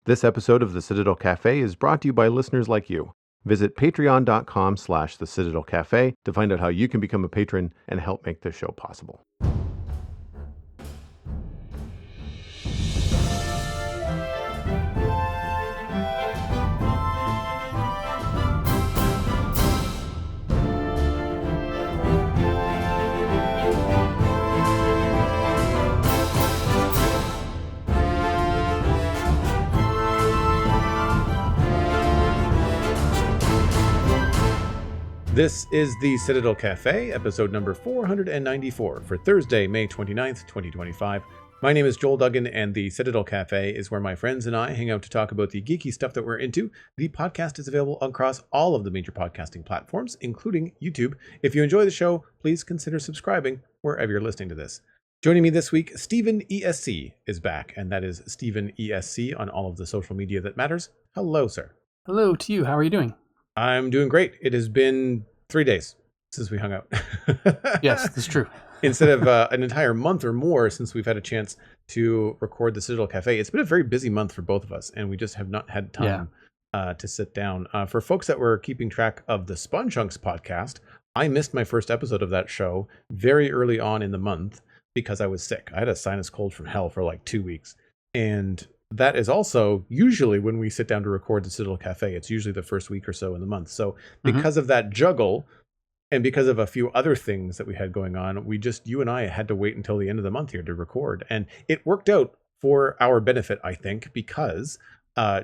This episode of the Citadel Cafe is brought to you by listeners like you. Visit patreon.com/the Citadel Cafe to find out how you can become a patron and help make this show possible. This is the Citadel Cafe, episode number 494 for Thursday, May 29th, 2025. My name is Joel Duggan, and the Citadel Cafe is where my friends and I hang out to talk about the geeky stuff that we're into. The podcast is available across all of the major podcasting platforms, including YouTube. If you enjoy the show, please consider subscribing wherever you're listening to this. Joining me this week, Stephen ESC is back, and that is Stephen ESC on all of the social media that matters. Hello, sir. Hello to you. How are you doing? I'm doing great. It has been 3 days since we hung out. Yes, that's true. Instead of an entire month or more since we've had a chance to record the Citadel Cafe. It's been a very busy month for both of us, and we just have not had time to sit down. For folks that were keeping track of the Spawn Chunks podcast, I missed my first episode of that show very early on in the month because I was sick. I had a sinus cold from hell for like 2 weeks. And that is also usually when we sit down to record the Citadel Cafe. It's usually the first week or so in the month. So because of that juggle and because of a few other things that we had going on, you and I had to wait until the end of the month here to record. And it worked out for our benefit, I think, because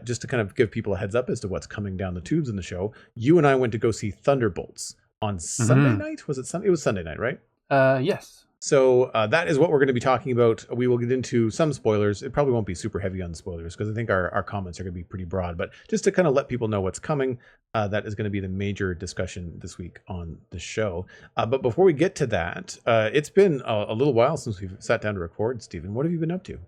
just to kind of give people a heads up as to what's coming down the tubes in the show, you and I went to go see Thunderbolts on Sunday night. Was it Sunday? It was Sunday night, right? Yes. So that is what we're going to be talking about. We will get into some spoilers. It probably won't be super heavy on spoilers because I think our comments are going to be pretty broad. But just to kind of let people know what's coming, that is going to be the major discussion this week on the show. But before we get to that, it's been a little while since we've sat down to record, Stephen. What have you been up to?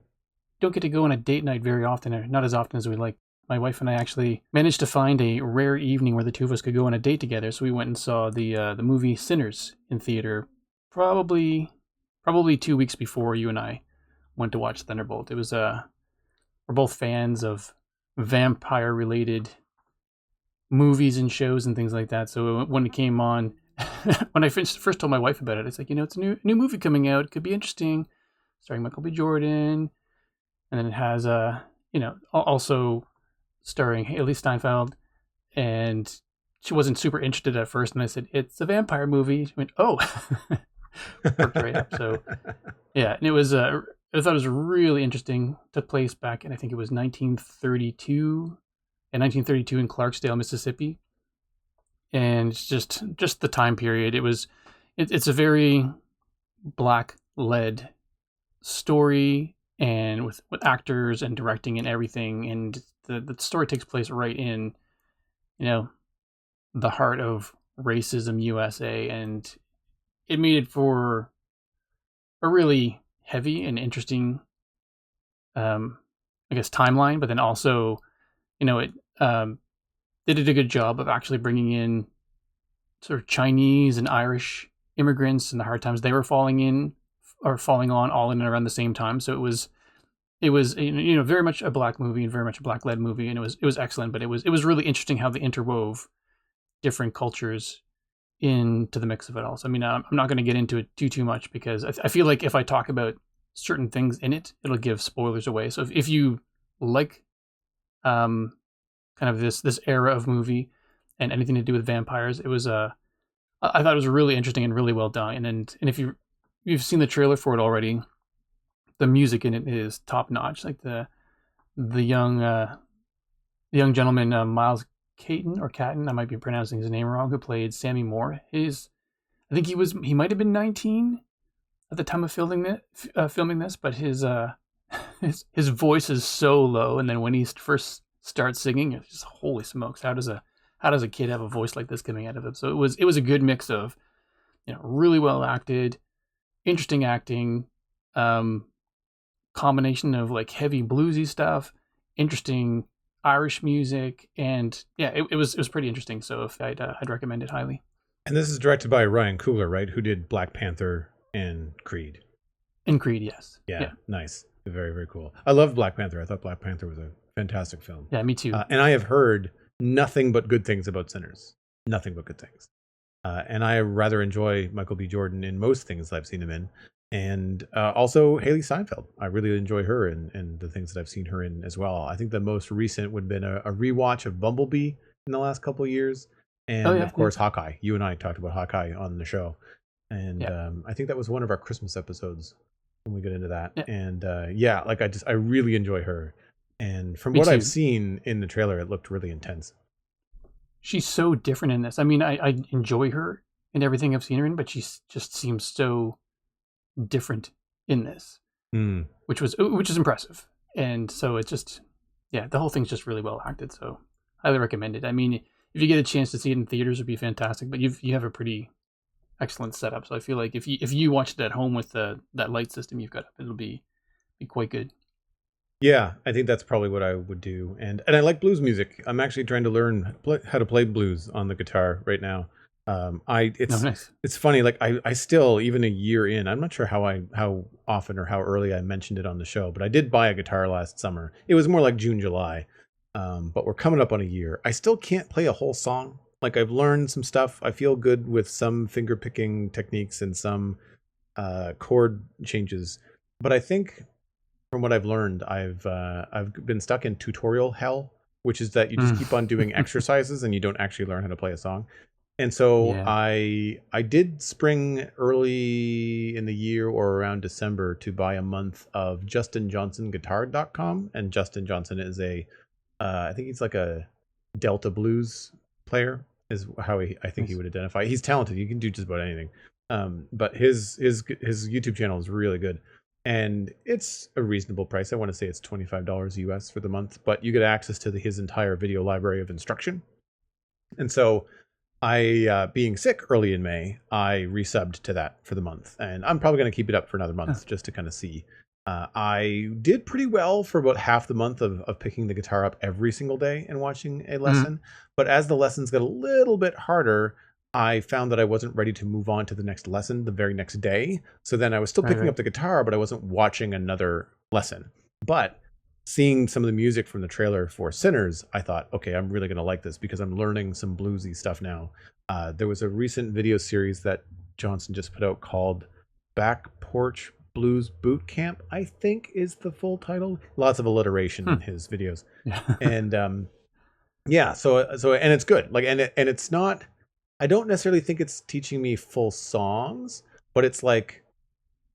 Don't get to go on a date night very often, or not as often as we like. My wife and I actually managed to find a rare evening where the two of us could go on a date together. So we went and saw the movie Sinners in theater, probably 2 weeks before you and I went to watch Thunderbolt. It was we're both fans of vampire-related movies and shows and things like that. So when it came on, when I first told my wife about it, it's like, it's a new movie coming out. It could be interesting, starring Michael B. Jordan, and then it has also starring Haley Steinfeld. And she wasn't super interested at first, and I said, "It's a vampire movie." She went, "Oh." Worked right up. So yeah, and it was I thought it was really interesting. Took place back in, I think it was 1932 in Clarksdale, Mississippi, and it's just the time period. It's a very black led story, and with actors and directing and everything, and the story takes place right in the heart of racism USA, and it made it for a really heavy and interesting, timeline. But then also, it they did a good job of actually bringing in sort of Chinese and Irish immigrants and the hard times they were falling on all in and around the same time. So it was very much a black movie and very much a black led movie, and it was excellent. But it was really interesting how they interwove different cultures into the mix of it all. So, I'm not going to get into it too much because I feel like if I talk about certain things in it, it'll give spoilers away. So if you like kind of this era of movie and anything to do with vampires, it was I thought it was really interesting and really well done. And if you've seen the trailer for it already, the music in it is top notch. Like the young gentleman, Miles Caton, I might be pronouncing his name wrong, who played Sammy Moore. I think he might have been 19 at the time of filming this, but his voice is so low, and then when he first starts singing, it's just, holy smokes, how does a kid have a voice like this coming out of him? So it was a good mix of really well acted, interesting acting, combination of like heavy bluesy stuff, interesting Irish music, and yeah, it was pretty interesting. So if I'd recommend it highly. And this is directed by Ryan Coogler, right? Who did Black Panther and Creed. And Creed, yes. Yeah, nice. Very, very cool. I love Black Panther. I thought Black Panther was a Fantastic film. Yeah, me too. And I have heard nothing but good things about Sinners. Nothing but good things. And I rather enjoy Michael B. Jordan in most things I've seen him in. And also Haley Steinfeld. I really enjoy her in the things that I've seen her in as well. I think the most recent would have been a rewatch of Bumblebee in the last couple of years. And of course, Hawkeye. You and I talked about Hawkeye on the show. And I think that was one of our Christmas episodes when we get into that. Yeah. And like I really enjoy her. And from what I've seen in the trailer, it looked really intense. She's so different in this. I mean, I enjoy her in everything I've seen her in, but she just seems so different in this, which is impressive. And so it's just, the whole thing's just really well acted. So highly recommend it. I mean, if you get a chance to see it in theaters, it'd be fantastic. But you have a pretty excellent setup. So I feel like if you watch it at home with that light system you've got up, it'll be quite good. Yeah, I think that's probably what I would do. And I like blues music. I'm actually trying to learn how to play blues on the guitar right now. Nice. It's funny. Like I still, even a year in, I'm not sure how often or how early I mentioned it on the show, but I did buy a guitar last summer. It was more like June, July. But we're coming up on a year. I still can't play a whole song. Like I've learned some stuff. I feel good with some finger picking techniques and some chord changes. But I think from what I've learned, I've been stuck in tutorial hell, which is that you just keep on doing exercises and you don't actually learn how to play a song. And so I did spring early in the year or around December to buy a month of JustinJohnsonGuitar.com. And Justin Johnson is I think he's like a Delta blues player is how I think he would identify. He's talented. He can do just about anything. But his YouTube channel is really good. And it's a reasonable price. I want to say it's $25 US for the month, but you get access to his entire video library of instruction. And so I, being sick early in May, I resubbed to that for the month. And I'm probably going to keep it up for another month just to kind of see. I did pretty well for about half the month of picking the guitar up every single day and watching a lesson. But as the lessons got a little bit harder, I found that I wasn't ready to move on to the next lesson the very next day. So then I was still picking up the guitar, but I wasn't watching another lesson. But seeing some of the music from the trailer for Sinners, I thought, okay, I'm really going to like this because I'm learning some bluesy stuff now. There was a recent video series that Johnson just put out called Back Porch Blues Boot Camp, I think is the full title. Lots of alliteration in his videos. And so and it's good. Like and it's not, I don't necessarily think it's teaching me full songs, but it's like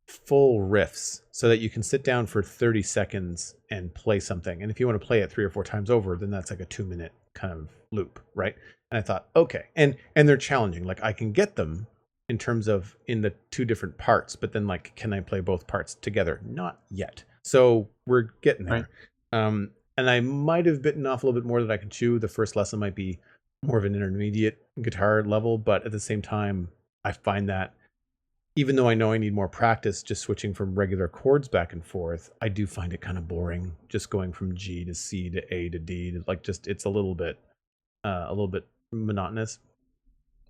full riffs so that you can sit down for 30 seconds and play something. And if you want to play it 3 or 4 times over, then that's like a 2-minute kind of loop, right? And I thought, okay. And they're challenging. Like I can get them in terms of in the 2 different parts, but then like, can I play both parts together? Not yet. So we're getting there. Right. And I might have bitten off a little bit more than I can chew. The first lesson might be more of an intermediate guitar level, but at the same time, I find that even though I know I need more practice just switching from regular chords back and forth, I do find it kind of boring just going from G to C to A to D. Like just it's a little bit monotonous.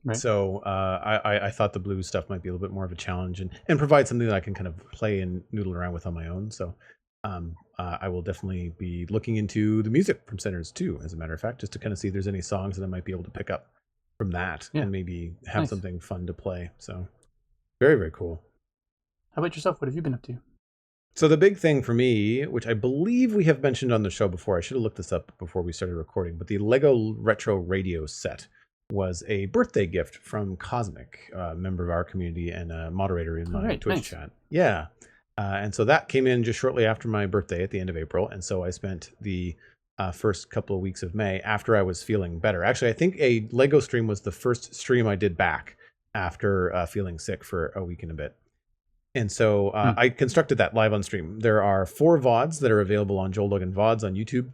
Right. So I thought the blues stuff might be a little bit more of a challenge and provide something that I can kind of play and noodle around with on my own. So I will definitely be looking into the music from Sinners too, as a matter of fact, just to kind of see if there's any songs that I might be able to pick up from that and maybe have something fun to play. So very, very cool. How about yourself? What have you been up to? So the big thing for me, which I believe we have mentioned on the show before, I should have looked this up before we started recording, but the Lego Retro Radio set was a birthday gift from Cosmic, a member of our community and a moderator in my Twitch chat. Yeah. And so that came in just shortly after my birthday at the end of April. And so I spent the first couple of weeks of May after I was feeling better. Actually, I think a Lego stream was the first stream I did back after feeling sick for a week and a bit. And so I constructed that live on stream. There are 4 VODs that are available on Joel Logan VODs on YouTube.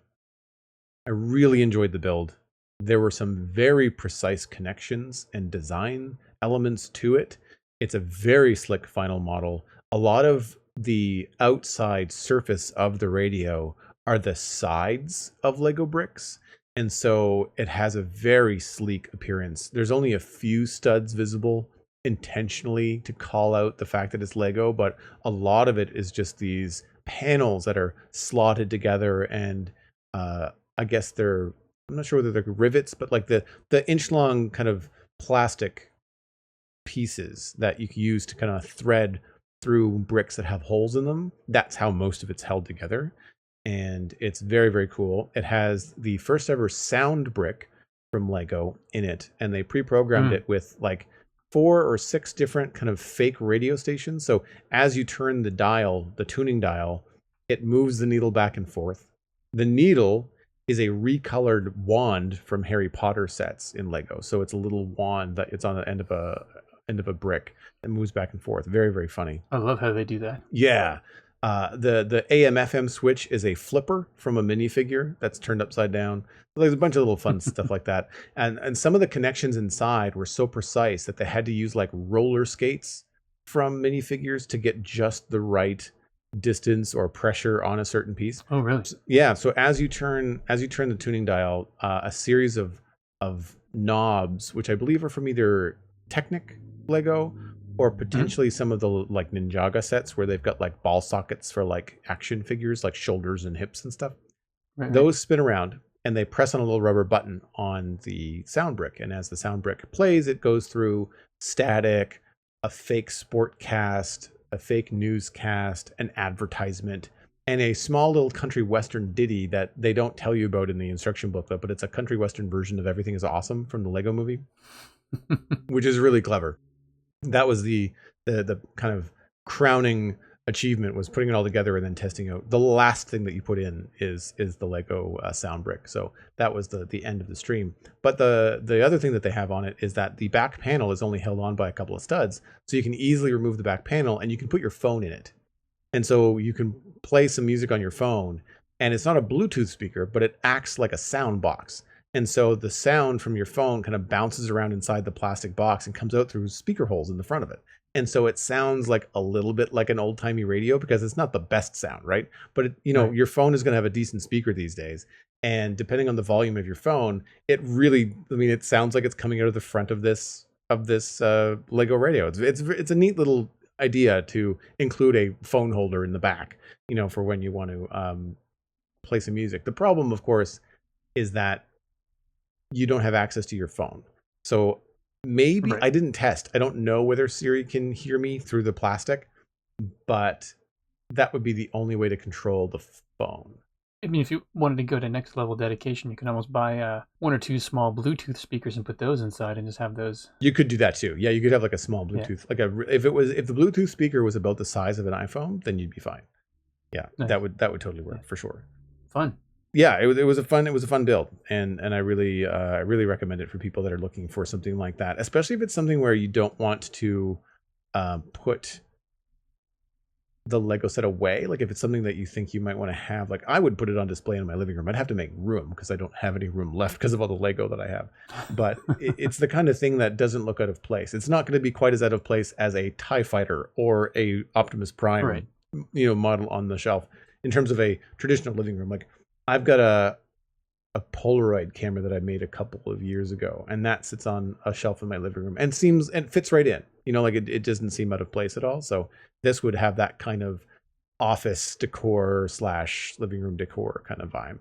I really enjoyed the build. There were some very precise connections and design elements to it. It's a very slick final model. A lot of the outside surface of the radio are the sides of Lego bricks. And so it has a very sleek appearance. There's only a few studs visible intentionally to call out the fact that it's Lego, but a lot of it is just these panels that are slotted together and I guess I'm not sure whether they're rivets, but like the inch long kind of plastic pieces that you can use to kind of thread through bricks that have holes in them. That's how most of it's held together. And it's very, very cool. It has the first ever sound brick from Lego in it, and they pre-programmed it with like 4 or 6 different kind of fake radio stations. So as you turn the dial, the tuning dial, it moves the needle back and forth. The needle is a recolored wand from Harry Potter sets in Lego. So it's a little wand that it's on the end of a brick and moves back and forth. Very, very funny. I love how they do that. Yeah. The AM/FM switch is a flipper from a minifigure that's turned upside down. There's a bunch of little fun stuff like that. And some of the connections inside were so precise that they had to use like roller skates from minifigures to get just the right distance or pressure on a certain piece. Oh, really? Yeah. So as you turn the tuning dial, a series of knobs, which I believe are from either Technic Lego or potentially some of the like Ninjaga sets where they've got like ball sockets for like action figures, like shoulders and hips and stuff. Right. Those spin around and they press on a little rubber button on the sound brick. And as the sound brick plays, it goes through static, a fake sport cast, a fake newscast, an advertisement, and a small little country western ditty that they don't tell you about in the instruction booklet, but it's a country western version of Everything is Awesome from the Lego movie, which is really clever. That was the kind of crowning achievement, was putting it all together and then testing out. The last thing that you put in is the Lego sound brick. So that was the end of the stream. But the other thing that they have on it is that the back panel is only held on by a couple of studs. So you can easily remove the back panel and you can put your phone in it. And so you can play some music on your phone, and it's not a Bluetooth speaker, but it acts like a sound box. And so the sound from your phone kind of bounces around inside the plastic box and comes out through speaker holes in the front of it. And so it sounds like a little bit like an old timey radio, because it's not the best sound, right? But right. Your phone is going to have a decent speaker these days. And depending on the volume of your phone, it really, it sounds like it's coming out of the front of this Lego radio. It's a neat little idea to include a phone holder in the back, for when you want to play some music. The problem, of course, is that you don't have access to your phone. So maybe I didn't test. I don't know whether Siri can hear me through the plastic, but that would be the only way to control the phone. I mean, if you wanted to go to next level dedication, you can almost buy 1 or 2 small Bluetooth speakers and put those inside and just have those. You could do that too. Yeah, you could have like a small Bluetooth, if the Bluetooth speaker was about the size of an iPhone, then you'd be fine. Yeah, nice. That would totally work for sure. Fun. Yeah, it was a fun build, and I really recommend it for people that are looking for something like that, especially if it's something where you don't want to put the Lego set away. Like if it's something that you think you might want to have, like I would put it on display in my living room. I'd have to make room because I don't have any room left because of all the Lego that I have. But it's the kind of thing that doesn't look out of place. It's not going to be quite as out of place as a TIE Fighter or a Optimus Prime, model on the shelf in terms of a traditional living room. Like I've got a Polaroid camera that I made a couple of years ago, and that sits on a shelf in my living room and fits right in. It doesn't seem out of place at all. So this would have that kind of office decor / living room decor kind of vibe.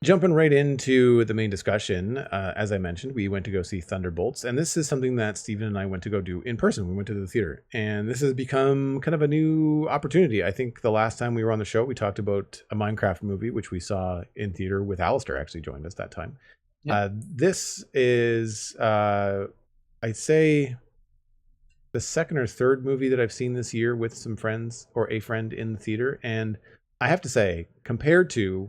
Jumping right into the main discussion, as I mentioned, we went to go see Thunderbolts, and this is something that Steven and I went to go do in person. We went to the theater, and this has become kind of a new opportunity. I think the last time we were on the show, we talked about a Minecraft movie, which we saw in theater with Alastair actually joined us that time. Yeah. This is, I'd say, the second or third movie that I've seen this year with some friends or a friend in the theater, and I have to say, compared to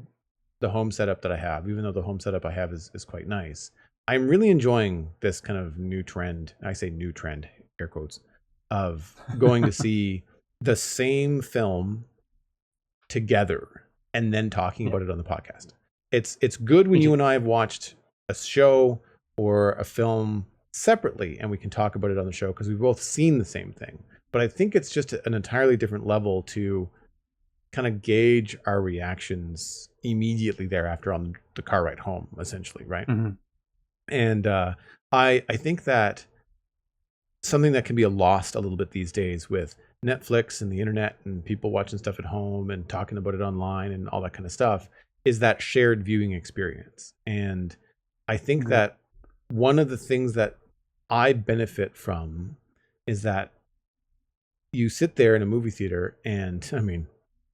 the home setup that I have, even though the home setup I have is quite nice, I'm really enjoying this kind of new trend. I say new trend, air quotes, of going to see the same film together and then talking about it on the podcast. It's good when you and I have watched a show or a film separately and we can talk about it on the show because we've both seen the same thing. But I think it's just an entirely different level to kind of gauge our reactions immediately thereafter on the car ride home, essentially, right? Mm-hmm. And I think that something that can be lost a little bit these days with Netflix and the internet and people watching stuff at home and talking about it online and all that kind of stuff is that shared viewing experience. And I think Agreed. that one of the things that I benefit from is that you sit there in a movie theater, and I mean,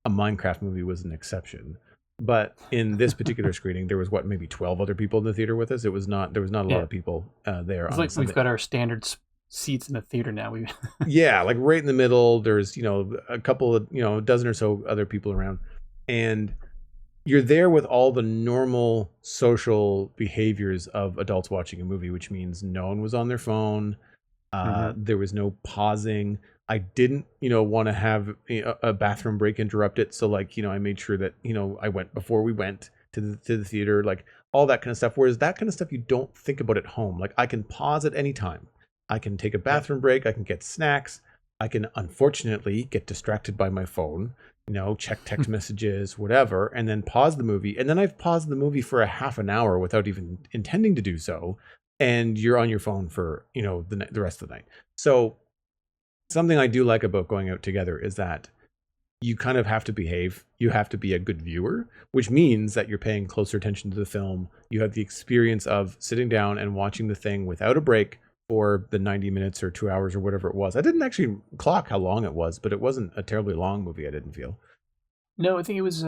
a Minecraft movie was an exception. But in this particular screening, there was maybe 12 other people in the theater with us. There was not a lot of people there It's on like Sunday. we've got our standard seats in the theater now. We Yeah, like right in the middle. There's, a couple of, a dozen or so other people around. And you're there with all the normal social behaviors of adults watching a movie, which means no one was on their phone. Mhm. There was no pausing. I didn't, want to have a bathroom break interrupt it. So like, I made sure that, I went before we went to the theater, like all that kind of stuff. Whereas that kind of stuff you don't think about at home. Like I can pause at any time. I can take a Yeah. bathroom break. I can get snacks. I can unfortunately get distracted by my phone, check text messages, whatever, and then pause the movie. And then I've paused the movie for a half an hour without even intending to do so. And you're on your phone for, the rest of the night. So something I do like about going out together is that you kind of have to behave. You have to be a good viewer, which means that you're paying closer attention to the film. You have the experience of sitting down and watching the thing without a break for the 90 minutes or 2 hours or whatever it was. I didn't actually clock how long it was, but it wasn't a terribly long movie, I didn't feel. No, I think it was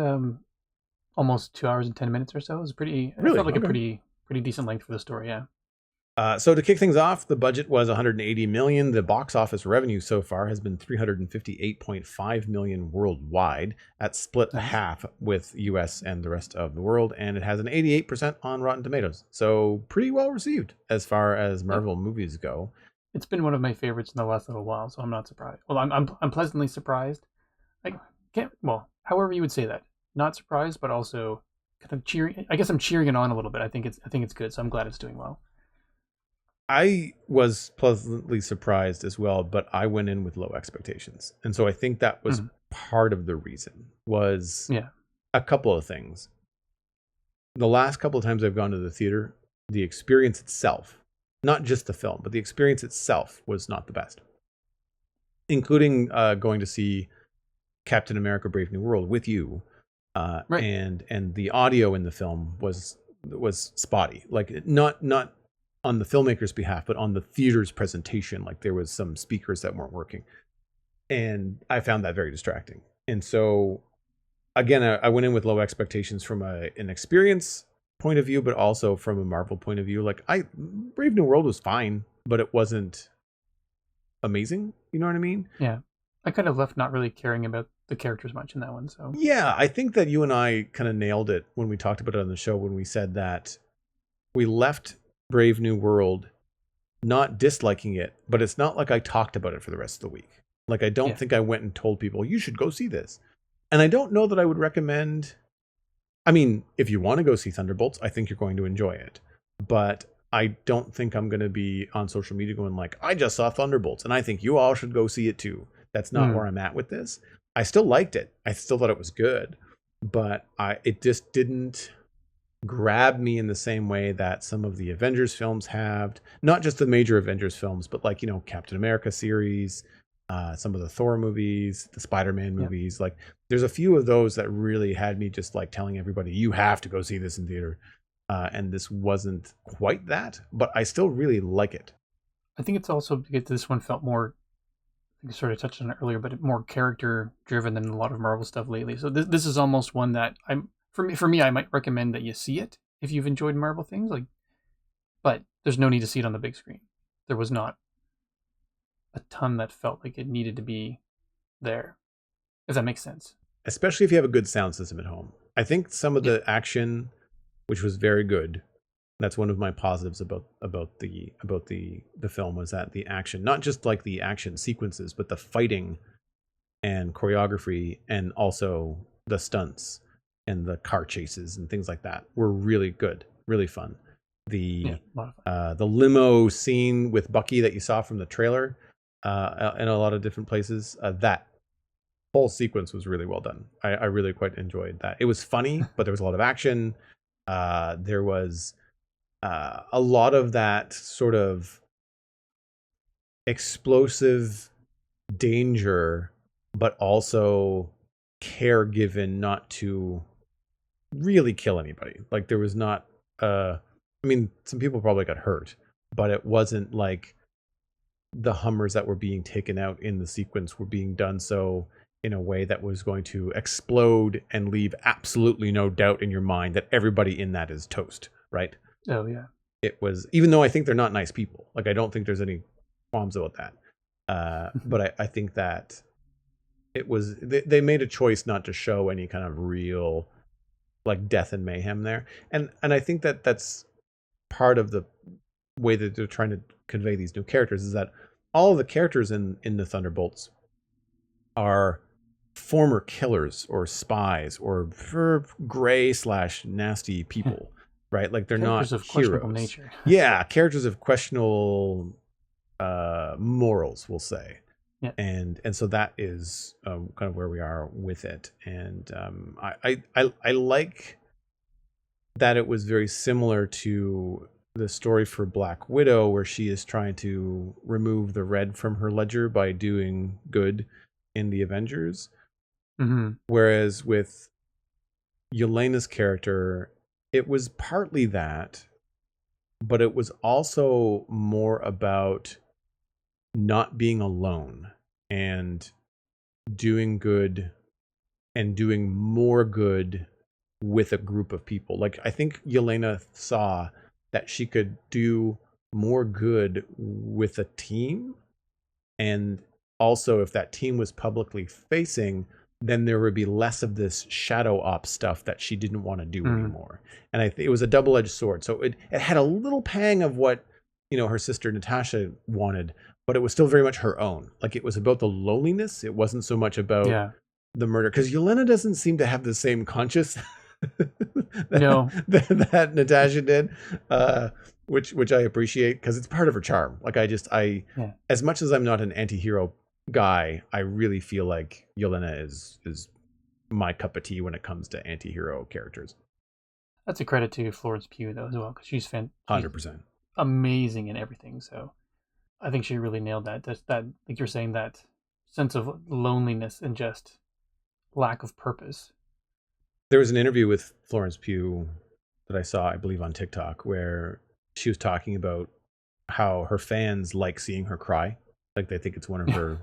almost 2 hours and 10 minutes or so. It was pretty. It Really? felt like a Okay. pretty decent length for the story. Yeah. So to kick things off, the budget was 180 million. The box office revenue so far has been 358.5 million worldwide. That's split Nice. half with US and the rest of the world, and it has an 88% on Rotten Tomatoes. So pretty well received as far as Yeah. Marvel movies go. It's been one of my favorites in the last little while, so I'm not surprised. Well, I'm pleasantly surprised. I can't. Well, however you would say that. Not surprised, but also kind of cheering. I guess I'm cheering it on a little bit. I think it's good, so I'm glad it's doing well. I was pleasantly surprised as well, but I went in with low expectations. And so I think that was Mhm. part of the reason was Yeah. a couple of things. The last couple of times I've gone to the theater, the experience itself, not just the film, but the experience itself was not the best, including going to see Captain America: Brave New World with you, Right. and the audio in the film was spotty. Like not on the filmmaker's behalf, but on the theater's presentation. Like there was some speakers that weren't working, and I found that very distracting. And so again, I went in with low expectations from an experience point of view, but also from a Marvel point of view. Like Brave New World was fine, but it wasn't amazing. You know what I mean? Yeah. I kind of left not really caring about the characters much in that one. So Yeah, I think that you and I kind of nailed it when we talked about it on the show when we said that we left Brave New World not disliking it, but it's not like I talked about it for the rest of the week. Like I don't yeah. think I went and told people you should go see this. And I don't know that I would recommend. I mean, if you want to go see Thunderbolts, I think you're going to enjoy it. But I don't think I'm going to be on social media going like, I just saw Thunderbolts and I think you all should go see it too. That's not Mm. where I'm at with this. I still liked it. I still thought it was good, but it just didn't grab me in the same way that some of the Avengers films have. Not just the major Avengers films, but like, Captain America series, some of the Thor movies, the Spider-Man Yeah. movies. Like there's a few of those that really had me just like telling everybody, you have to go see this in theater. And this wasn't quite that, but I still really like it. I think it's also because this one felt more. I think I sort of touched on it earlier, but more character driven than a lot of Marvel stuff lately. So this is almost one that I'm for me I might recommend that you see it if you've enjoyed Marvel things like, but there's no need to see it on the big screen. There was not a ton that felt like it needed to be there, if that makes sense. Especially if you have a good sound system at home. I think some of Yeah. the action, which was very good, that's one of my positives about the film was that the action, not just like the action sequences, but the fighting and choreography and also the stunts and the car chases and things like that were really good, really fun. Yeah. The A lot of fun. the limo scene with Bucky that you saw from the trailer in a lot of different places, that whole sequence was really well done. I really quite enjoyed that. It was funny, but there was a lot of action. There was a lot of that sort of explosive danger, but also care given not to really kill anybody. Like there was not I mean, some people probably got hurt, but it wasn't like the Hummers that were being taken out in the sequence were being done so in a way that was going to explode and leave absolutely no doubt in your mind that everybody in that is toast, right? Oh yeah. It was, even though I think they're not nice people. Like I don't think there's any qualms about that. But I think that it was they made a choice not to show any kind of real like death and mayhem there, and I think that that's part of the way that they're trying to convey these new characters is that all of the characters in the Thunderbolts are former killers or spies or gray / nasty people, right? Like they're Characters not of questionable heroes. nature. Yeah, characters of questionable morals, we'll say. Yeah. And so that is kind of where we are with it. And I like that it was very similar to the story for Black Widow, where she is trying to remove the red from her ledger by doing good in the Avengers. Mm-hmm. Whereas with Yelena's character, it was partly that, but it was also more about not being alone and doing good and doing more good with a group of people. Like I think Yelena saw that she could do more good with a team, and also if that team was publicly facing, then there would be less of this shadow ops stuff that she didn't want to do anymore. And I think it was a double-edged sword. So it had a little pang of what, you know, her sister Natasha wanted, but it was still very much her own. Like it was about the loneliness. It wasn't so much about the murder, because Yelena doesn't seem to have the same conscience that Natasha did, which I appreciate because it's part of her charm. Like as much as I'm not an anti-hero guy, I really feel like Yelena is my cup of tea when it comes to anti-hero characters. That's a credit to Florence Pugh though as well, because she's 100% amazing in everything. So I think she really nailed that. That like you're saying, that sense of loneliness and just lack of purpose. There was an interview with Florence Pugh that I saw, I believe, on TikTok, where she was talking about how her fans like seeing her cry. Like they think it's one of her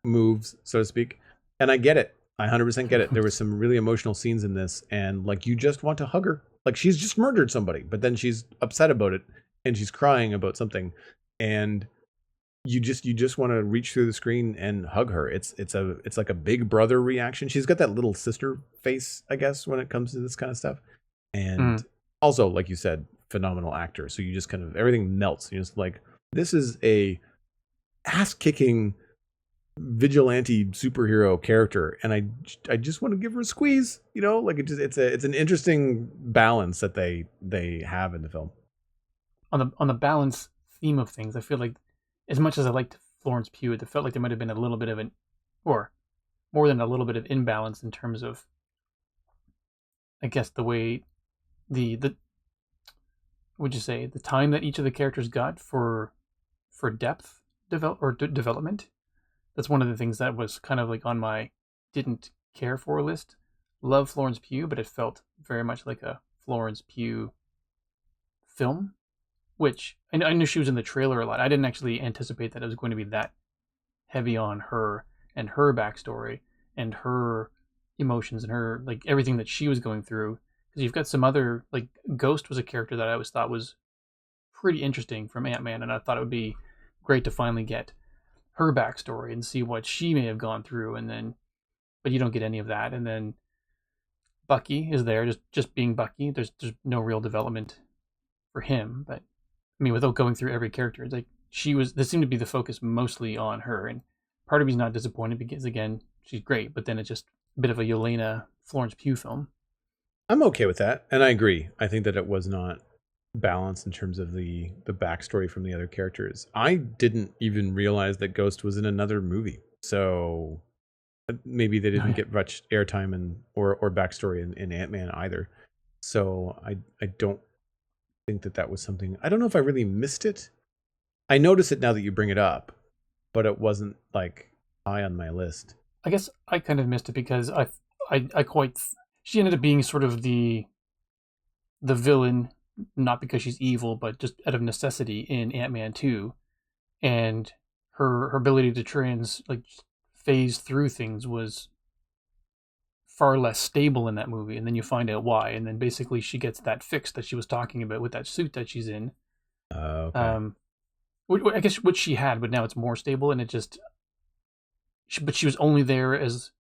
moves, so to speak. And I get it. I 100% get it. There was some really emotional scenes in this, and like you just want to hug her. Like she's just murdered somebody, but then she's upset about it and she's crying about something, and you just want to reach through the screen and hug her. It's like a big brother reaction. She's got that little sister face, I guess, when it comes to this kind of stuff. And also, like you said, phenomenal actor. So you just kind of, everything melts. You're just like, this is a ass-kicking vigilante superhero character, and I just want to give her a squeeze. You know, like it's an interesting balance that they have in the film. On the balance theme of things, I feel like, as much as I liked Florence Pugh, it felt like there might have been a little bit of or more than a little bit of imbalance in terms of, I guess, the way the would you say, the time that each of the characters got for depth development. That's one of the things that was kind of like on my didn't care for list. Love Florence Pugh, but it felt very much like a Florence Pugh film, which I knew she was in the trailer a lot. I didn't actually anticipate that it was going to be that heavy on her and her backstory and her emotions and her, like, everything that she was going through. Because you've got some other, like, Ghost was a character that I always thought was pretty interesting from Ant-Man, and I thought it would be great to finally get her backstory and see what she may have gone through, and then, but you don't get any of that. And then Bucky is there, just being Bucky. There's no real development for him. But I mean, without going through every character, it's like this seemed to be the focus mostly on her, and part of me's not disappointed because, again, she's great, but then it's just a bit of a Yelena Florence Pugh film. I'm okay with that, and I agree. I think that it was not balanced in terms of the backstory from the other characters. I didn't even realize that Ghost was in another movie, so maybe they didn't get much airtime or backstory in Ant-Man either. So I don't think that was something. I don't know if I really missed it. I notice it now that you bring it up, but it wasn't like high on my list. I guess I kind of missed it because I quite she ended up being sort of the villain, not because she's evil, but just out of necessity in Ant-Man 2, and her ability to phase through things was far less stable in that movie, and then you find out why, and then basically she gets that fix that she was talking about with that suit that she's in. Okay. I guess what she had, but now it's more stable, and it just. But she was only there as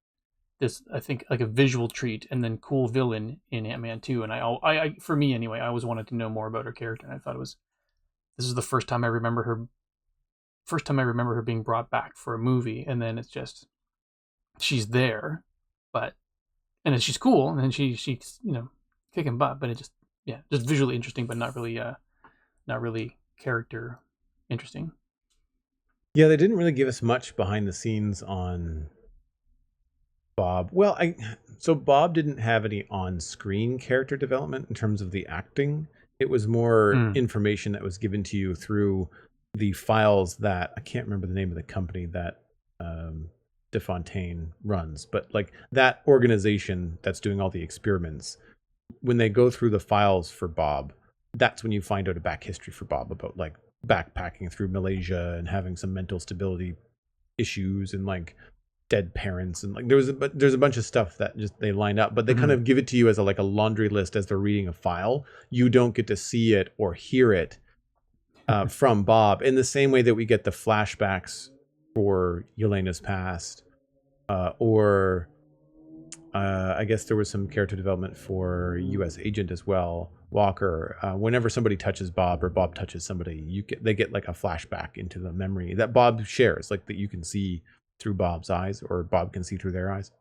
this, I think, like a visual treat, and then cool villain in Ant-Man 2. And I, for me anyway, I always wanted to know more about her character, and I thought this is the first time I remember her being brought back for a movie, and then it's just she's there, but and then she's cool, and then she's kicking butt, but it just just visually interesting, but not really character interesting. Yeah, they didn't really give us much behind the scenes on Bob. Well, so Bob didn't have any on-screen character development in terms of the acting. It was more information that was given to you through the files that I can't remember the name of the company that DeFontaine runs, but like that organization that's doing all the experiments. When they go through the files for Bob, that's when you find out a back history for Bob about like backpacking through Malaysia and having some mental stability issues and like dead parents, and like there's a bunch of stuff that just they line up, but they kind of give it to you as a laundry list as they're reading a file. You don't get to see it or hear it from Bob in the same way that we get the flashbacks for Yelena's past, or I guess there was some character development for U.S. Agent as well, Walker. Whenever somebody touches Bob or Bob touches somebody, they get like a flashback into the memory that Bob shares, like that you can see through Bob's eyes, or Bob can see through their eyes.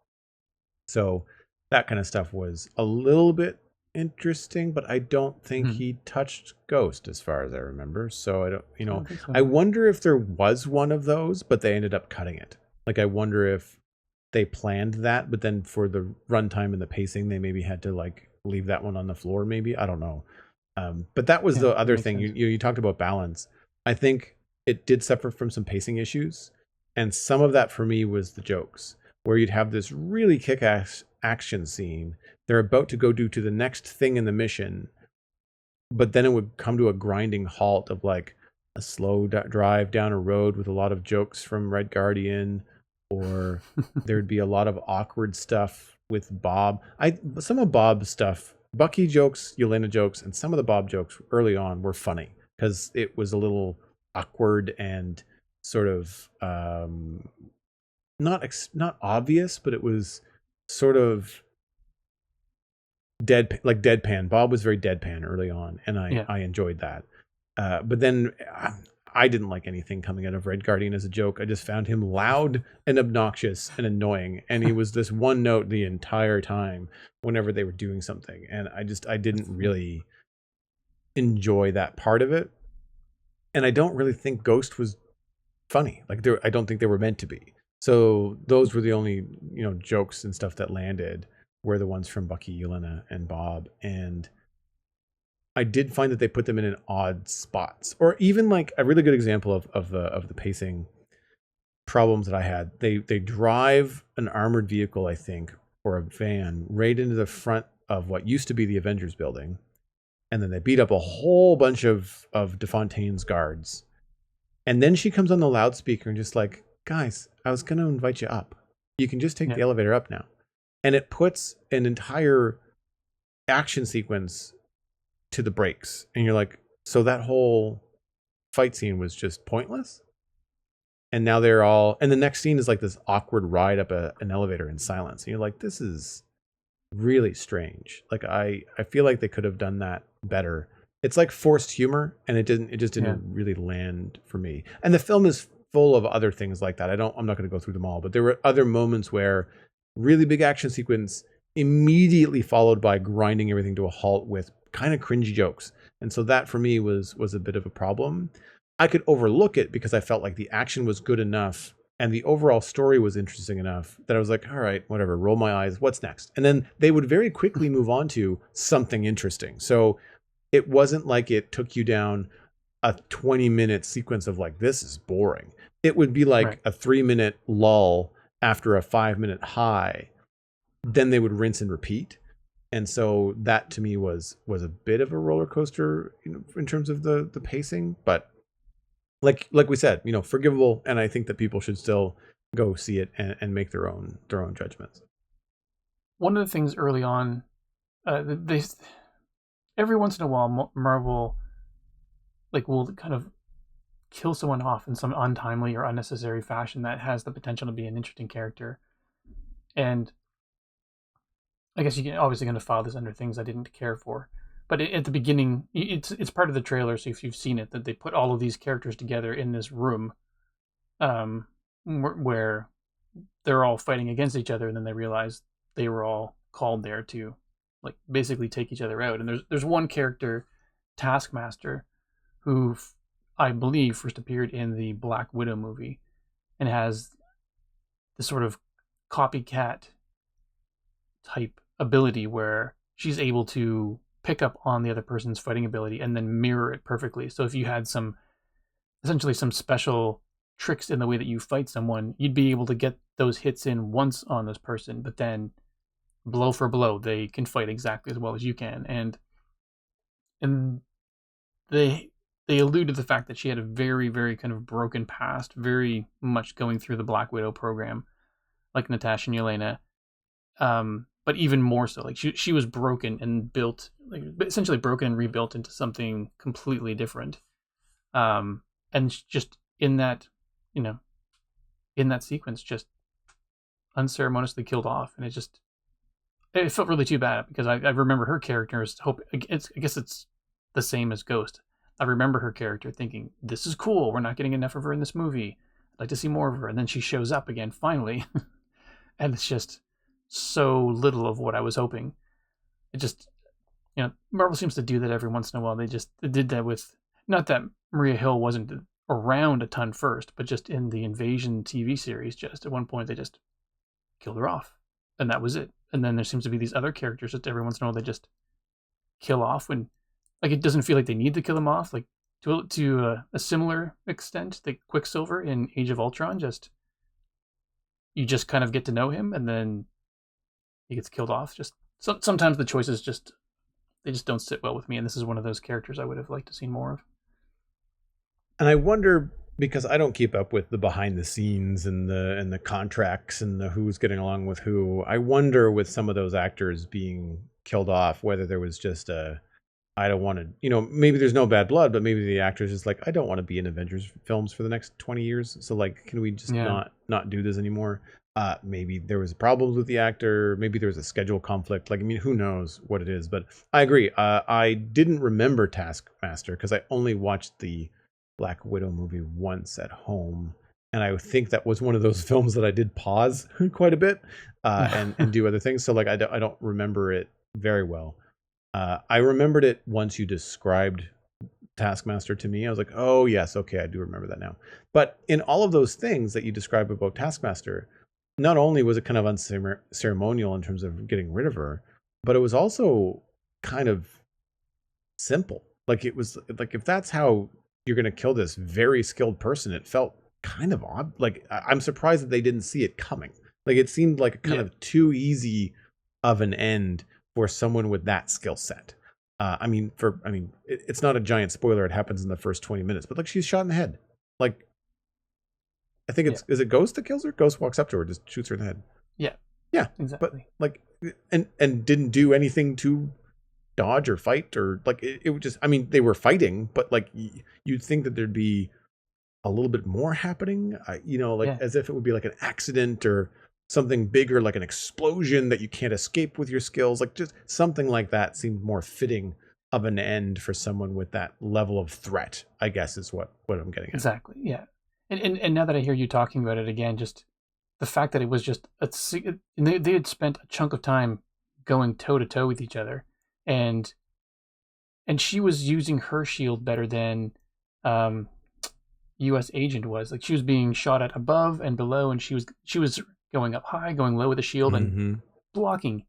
So that kind of stuff was a little bit interesting, but I don't think he touched Ghost as far as I remember. So I don't, so. I wonder if there was one of those, but they ended up cutting it. Like I wonder if they planned that, but then for the runtime and the pacing, they maybe had to like leave that one on the floor. Maybe, I don't know. But that was the other thing. You talked about balance. I think it did suffer from some pacing issues, and some of that for me was the jokes, where you'd have this really kick-ass action scene. They're about to go to the next thing in the mission, but then it would come to a grinding halt of like a slow drive down a road with a lot of jokes from Red Guardian, or there'd be a lot of awkward stuff with Bob. Some of Bob's stuff, Bucky jokes, Yelena jokes, and some of the Bob jokes early on were funny because it was a little awkward and sort of not obvious, but it was sort of deadpan. Bob was very deadpan early on, and I enjoyed that. But then I didn't like anything coming out of Red Guardian as a joke. I just found him loud and obnoxious and annoying, and he was this one note the entire time whenever they were doing something, and I didn't really enjoy that part of it. And I don't really think Ghost was funny. Like I don't think they were meant to be. So those were the only jokes and stuff that landed, were the ones from Bucky, Yelena, and Bob. And I did find that they put them in odd spots, or even like a really good example of the pacing problems that I had. They drive an armored vehicle, I think, or a van, right into the front of what used to be the Avengers building, and then they beat up a whole bunch of DeFontaine's guards. And then she comes on the loudspeaker and just like, guys, I was going to invite you up. You can just take the elevator up now. And it puts an entire action sequence to the brakes. And you're like, so that whole fight scene was just pointless? And now and the next scene is like this awkward ride up an elevator in silence. And you're like, this is really strange. Like I feel like they could have done that better. It's like forced humor, and it just didn't really land for me. And the film is full of other things like that. I'm not going to go through them all, but there were other moments where really big action sequence immediately followed by grinding everything to a halt with kind of cringy jokes. And so that for me was a bit of a problem. I could overlook it because I felt like the action was good enough and the overall story was interesting enough that I was like, all right, whatever, roll my eyes. What's next? And then they would very quickly move on to something interesting. So it wasn't like it took you down a 20-minute sequence of like, this is boring. it would be like Right. a 3-minute lull after a 5-minute high. Then they would rinse and repeat. And so that to me was a bit of a roller coaster, in terms of the pacing. But like we said, forgivable. And I think that people should still go see it and make their own judgments. One of the things early on, they every once in a while Marvel will kind of kill someone off in some untimely or unnecessary fashion that has the potential to be an interesting character. And I guess you can obviously going to file this under things I didn't care for. But at the beginning, it's part of the trailer, so if you've seen it, that they put all of these characters together in this room, where they're all fighting against each other, and then they realize they were all called there to, basically take each other out. And there's one character, Taskmaster, who I believe first appeared in the Black Widow movie, and has this sort of copycat type ability where she's able to pick up on the other person's fighting ability and then mirror it perfectly. So if you had essentially some special tricks in the way that you fight someone, you'd be able to get those hits in once on this person, but then blow for blow, they can fight exactly as well as you can. And they allude to the fact that she had a very, very kind of broken past, very much going through the Black Widow program, like Natasha and Yelena. But even more so, she was broken and built, essentially broken and rebuilt into something completely different. And just in that sequence, just unceremoniously killed off. And it felt really too bad, because I remember her character I guess it's the same as Ghost. I remember her character thinking, this is cool, we're not getting enough of her in this movie, I'd like to see more of her. And then she shows up again finally. And it's just so little of what I was hoping. It just, Marvel seems to do that every once in a while. They did that with, not that Maria Hill wasn't around a ton first, but just in the Invasion TV series, just at one point they just killed her off, and that was it. And then there seems to be these other characters that every once in a while they just kill off when, it doesn't feel like they need to kill them off. To a similar extent, the Quicksilver in Age of Ultron, you just kind of get to know him, and then he gets killed off. Just sometimes the choices they just don't sit well with me, and this is one of those characters I would have liked to see more of. And I wonder, because I don't keep up with the behind the scenes and the contracts and the who's getting along with who. I wonder, with some of those actors being killed off, whether there was just I don't want to, maybe there's no bad blood, but maybe the actor's just I don't want to be in Avengers films for the next 20 years. So can we just not do this anymore? Maybe there was problems with the actor. Maybe there was a schedule conflict. Who knows what it is? But I agree. I didn't remember Taskmaster because I only watched the Black Widow movie once at home. And I think that was one of those films that I did pause quite a bit and do other things. So I don't remember it very well. I remembered it once you described Taskmaster to me. I was like, oh yes, okay, I do remember that now. But in all of those things that you describe about Taskmaster, not only was it kind of unceremonial in terms of getting rid of her, but it was also kind of simple. It was if that's how you're going to kill this very skilled person, it felt kind of odd. I'm surprised that they didn't see it coming. It seemed like kind of too easy of an end for someone with that skill set. It's not a giant spoiler. It happens in the first 20 minutes, but she's shot in the head. I think is it Ghost that kills her? Ghost walks up to her, just shoots her in the head. Yeah, exactly. But and didn't do anything to dodge or fight or it would just. They were fighting, but you'd think that there'd be a little bit more happening. As if it would be an accident or something bigger, like an explosion that you can't escape with your skills. Just something like that seemed more fitting of an end for someone with that level of threat, I guess is what I'm getting at. Exactly. Yeah. And now that I hear you talking about it again, just the fact that it was just they had spent a chunk of time going toe to toe with each other, and she was using her shield better than U.S. Agent was. She was being shot at above and below, and she was going up high, going low with the shield, and blocking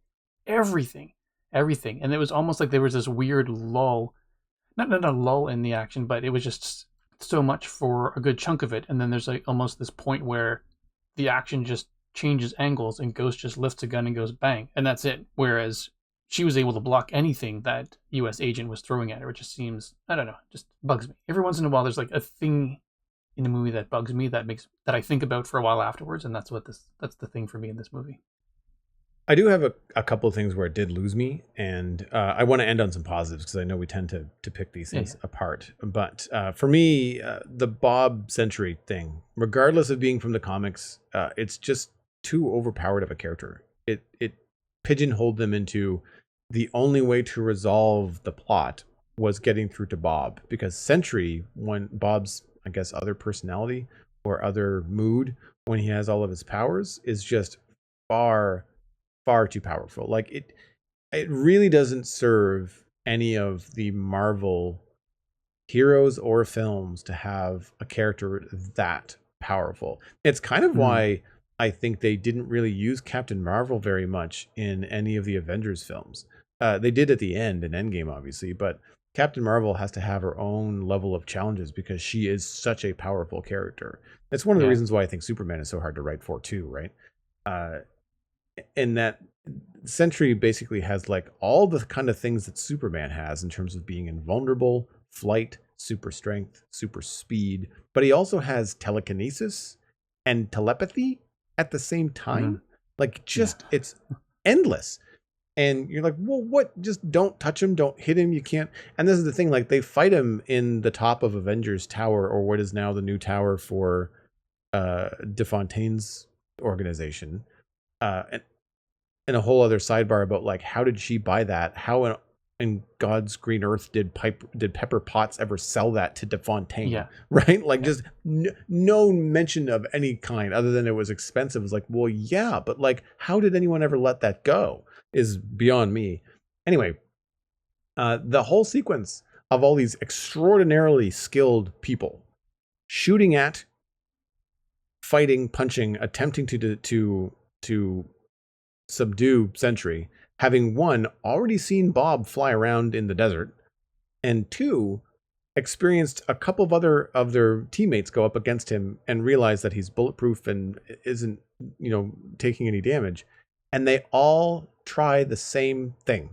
everything. And it was almost like there was this weird lull, not a lull in the action, but it was just so much for a good chunk of it, and then there's like almost this point where the action just changes angles and Ghost just lifts a gun and goes bang, and that's it. Whereas she was able to block anything that U.S. agent was throwing at her. It just seems, I don't know, just bugs me. Every once in a while, there's like a thing in the movie that bugs me that I think about for a while afterwards, and that's the thing for me in this movie. I do have a couple of things where it did lose me, and I want to end on some positives because I know we tend to pick these things apart. But for me, the Bob Century thing, regardless of being from the comics, it's just too overpowered of a character. It pigeonholed them into the only way to resolve the plot was getting through to Bob, because Century, when Bob's, I guess, other personality or other mood, when he has all of his powers, is just far too powerful. Like it really doesn't serve any of the Marvel heroes or films to have a character that powerful. It's kind of why I think they didn't really use Captain Marvel very much in any of the Avengers films. They did at the end in Endgame, obviously, but Captain Marvel has to have her own level of challenges because she is such a powerful character. It's one of the reasons why I think Superman is so hard to write for too, right? And that Sentry basically has like all the kind of things that Superman has in terms of being invulnerable, flight, super strength, super speed, but he also has telekinesis and telepathy at the same time. Like just it's endless. And you're like, well, what? Just don't touch him, don't hit him, you can't. And this is the thing, like they fight him in the top of Avengers Tower, or what is now the new tower for DeFontaine's organization. And a whole other sidebar about like, how did she buy that? How in God's green earth did Pepper Potts ever sell that to DeFontaine? Yeah. Right? Like just no mention of any kind other than it was expensive. It's like, well, yeah, but like, how did anyone ever let that go is beyond me. Anyway, the whole sequence of all these extraordinarily skilled people shooting at, fighting, punching, attempting to subdue Sentry, having one, already seen Bob fly around in the desert, and two, experienced a couple of other of their teammates go up against him and realize that he's bulletproof and isn't, taking any damage, and they all try the same thing.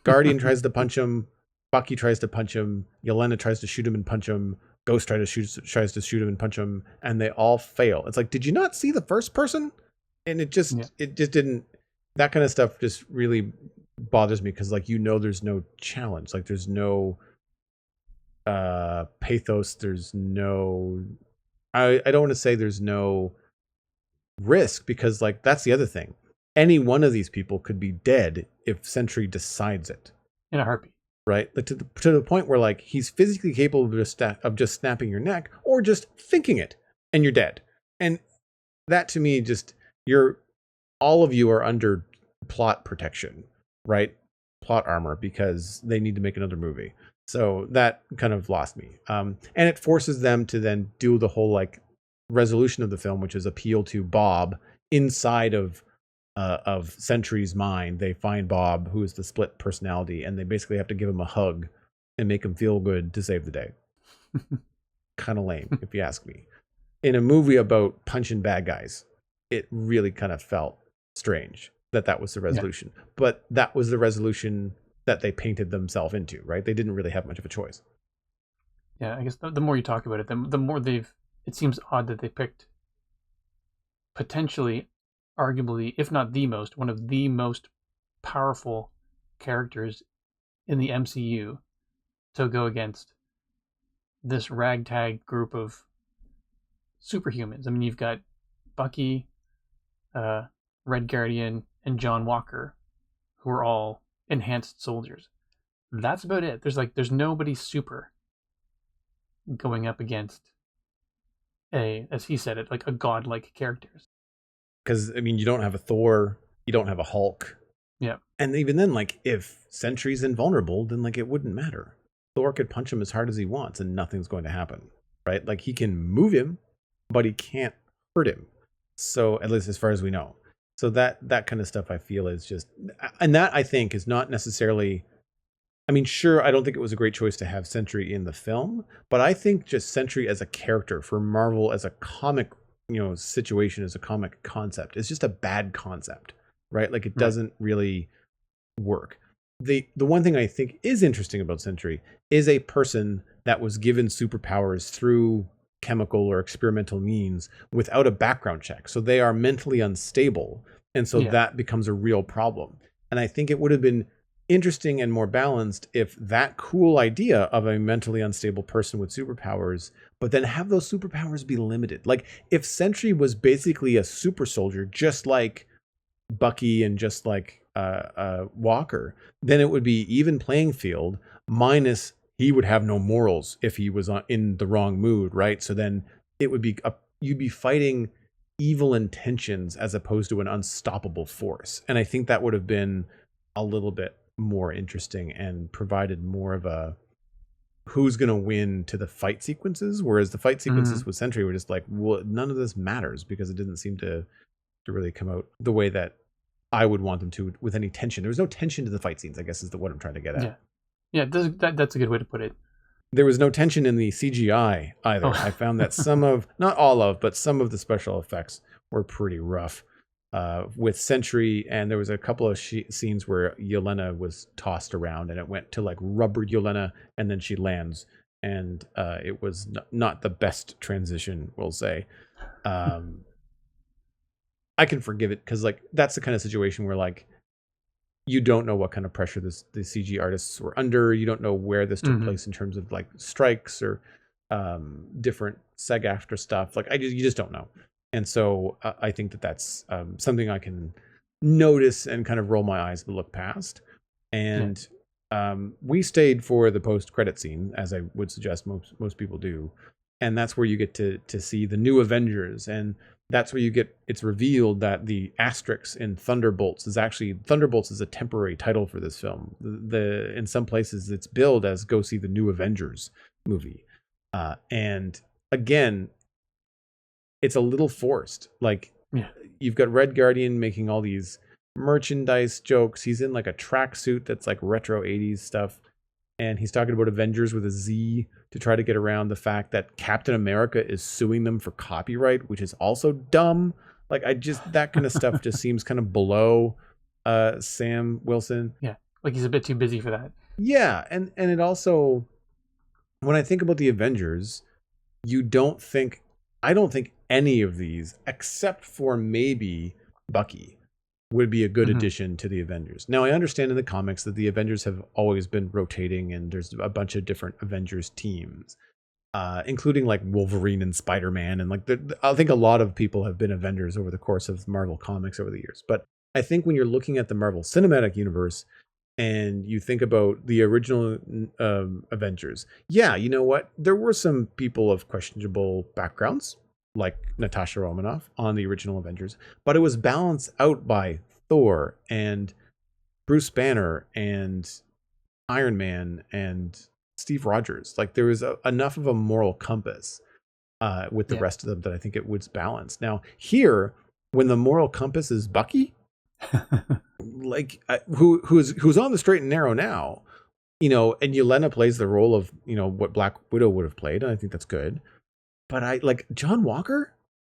Guardian tries to punch him, Bucky tries to punch him, Yelena tries to shoot him and punch him, Ghost tries to shoot him and punch him, and they all fail. It's like, did you not see the first person? And it just didn't, that kind of stuff just really bothers me because like, there's no challenge. Like there's no pathos. There's no, I don't want to say there's no risk because like, that's the other thing. Any one of these people could be dead if Sentry decides it. In a heartbeat. Right? Like to the point where like, he's physically capable of just snapping your neck or just thinking it and you're dead. And that to me just, all of you are under plot protection, right? Plot armor, because they need to make another movie. So that kind of lost me. And it forces them to then do the whole like resolution of the film, which is appeal to Bob inside of Sentry's mind. They find Bob, who is the split personality, and they basically have to give him a hug and make him feel good to save the day. Kind of lame, if you ask me. In a movie about punching bad guys, it really kind of felt strange that was the resolution. Yeah. But that was the resolution that they painted themselves into, right? They didn't really have much of a choice. Yeah, I guess the more you talk about it, the more it seems odd that they picked potentially, arguably, if not one of the most powerful characters in the MCU to go against this ragtag group of superhumans. I mean, you've got Bucky, Red Guardian, and John Walker, who are all enhanced soldiers. That's about it. There's nobody super going up against as he said it, like a godlike characters. Because I mean, you don't have a Thor, you don't have a Hulk. Yeah. And even then, like if Sentry's invulnerable, then like it wouldn't matter. Thor could punch him as hard as he wants and nothing's going to happen. Right? Like he can move him, but he can't hurt him. So at least as far as we know. So that kind of stuff I feel is just, and that I think is not necessarily I mean, sure, I don't think it was a great choice to have Sentry in the film, but I think just Sentry as a character for Marvel as a comic, situation, as a comic concept is just a bad concept, right? Like it Right. doesn't really work. The one thing I think is interesting about Sentry is a person that was given superpowers through chemical or experimental means without a background check. So they are mentally unstable. And so Yeah. that becomes a real problem. And I think it would have been interesting and more balanced if that cool idea of a mentally unstable person with superpowers, but then have those superpowers be limited. Like if Sentry was basically a super soldier, just like Bucky and just like Walker, then it would be even playing field. Minus he would have no morals if he was in the wrong mood, right? So then it would be you'd be fighting evil intentions as opposed to an unstoppable force, and I think that would have been a little bit more interesting and provided more of a who's going to win to the fight sequences. Whereas the fight Mm-hmm. sequences with Sentry were just like, well, none of this matters because it didn't seem to really come out the way that I would want them to with any tension. There was no tension to the fight scenes, I guess is what I'm trying to get at. Yeah. Yeah. That's a good way to put it. There was no tension in the CGI either. I Oh. found that not all of, but some of the special effects were pretty rough. With Sentry, and there was a couple of scenes where Yelena was tossed around and it went to like rubber Yelena and then she lands. And it was not the best transition, we'll say. Um, I can forgive it because like that's the kind of situation where like you don't know what kind of pressure the CG artists were under. You don't know where this took Mm-hmm. place in terms of like strikes or different SAG-AFTRA stuff. Like you just don't know. And so I think that's something I can notice and kind of roll my eyes and look past. Yeah. And we stayed for the post-credit scene, as I would suggest most people do, and that's where you get to see the new Avengers, and that's where it's revealed that the asterisk in Thunderbolts is a temporary title for this film. The in some places it's billed as go see the new Avengers movie, and again, it's a little forced. Like Yeah. you've got Red Guardian making all these merchandise jokes. He's in like a tracksuit that's like retro 80s stuff. And he's talking about Avengers with a Z to try to get around the fact that Captain America is suing them for copyright, which is also dumb. Like that kind of stuff just seems kind of below Sam Wilson. Yeah. Like he's a bit too busy for that. Yeah, and it also, when I think about the Avengers, you don't think I don't think any of these, except for maybe Bucky, would be a good Mm-hmm. addition to the Avengers. Now, I understand in the comics that the Avengers have always been rotating, and there's a bunch of different Avengers teams, including like Wolverine and Spider-Man, and like I think a lot of people have been Avengers over the course of Marvel comics over the years. But I think when you're looking at the Marvel Cinematic Universe, and you think about the original Avengers, yeah, you know what? There were some people of questionable backgrounds, like Natasha Romanoff on the original Avengers, but it was balanced out by Thor and Bruce Banner and Iron Man and Steve Rogers. Like there was enough of a moral compass with the Yeah. rest of them that I think it was balanced. Now here, when the moral compass is Bucky, like who's on the straight and narrow now, and Yelena plays the role of what Black Widow would have played, and I think that's good. But I like John Walker,